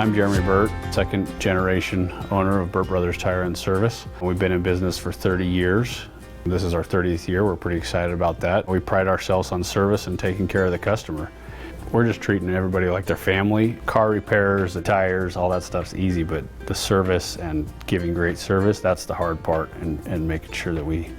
I'm Jeremy Burt, second generation owner of Burt Brothers Tire and Service. We've been in business for 30 years. This is our 30th year. We're pretty excited about that. We pride ourselves on service and taking care of the customer. We're just treating everybody like their family. Car repairs, the tires, all that stuff's easy, but the service and giving great service, that's the hard part, and making sure that we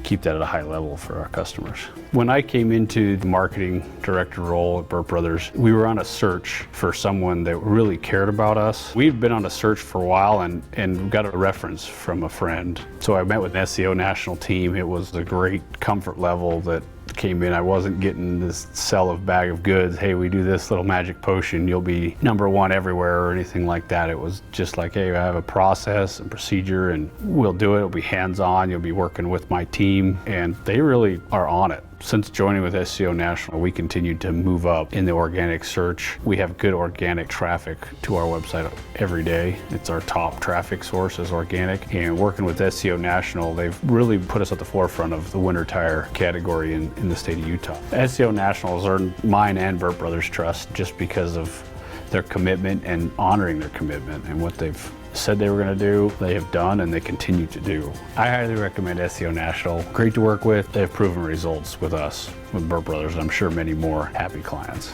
keep that at a high level for our customers. When I came into the marketing director role at Burt Brothers, we were on a search for someone that really cared about us. We'd been on a search for a while and got a reference from a friend. So I met with an SEO national team. It was a great comfort level that came in. I wasn't getting this sell of bag of goods, hey, we do this little magic potion, you'll be #1 everywhere, or anything like that. It was just like, hey, I have a process and procedure and we'll do it. It'll be hands-on, you'll be working with my team, and they really are on it. Since joining with SEO National, we continued to move up in the organic search. We have good organic traffic to our website every day. It's our top traffic source is organic. And working with SEO National, they've really put us at the forefront of the winter tire category in the state of Utah. SEO National has earned mine and Burt Brothers' trust just because of their commitment and honoring their commitment, and what they've said they were going to do, they have done, and they continue to do. I highly recommend SEO National. Great to work with. They have proven results with us, with Burt Brothers, and I'm sure many more happy clients.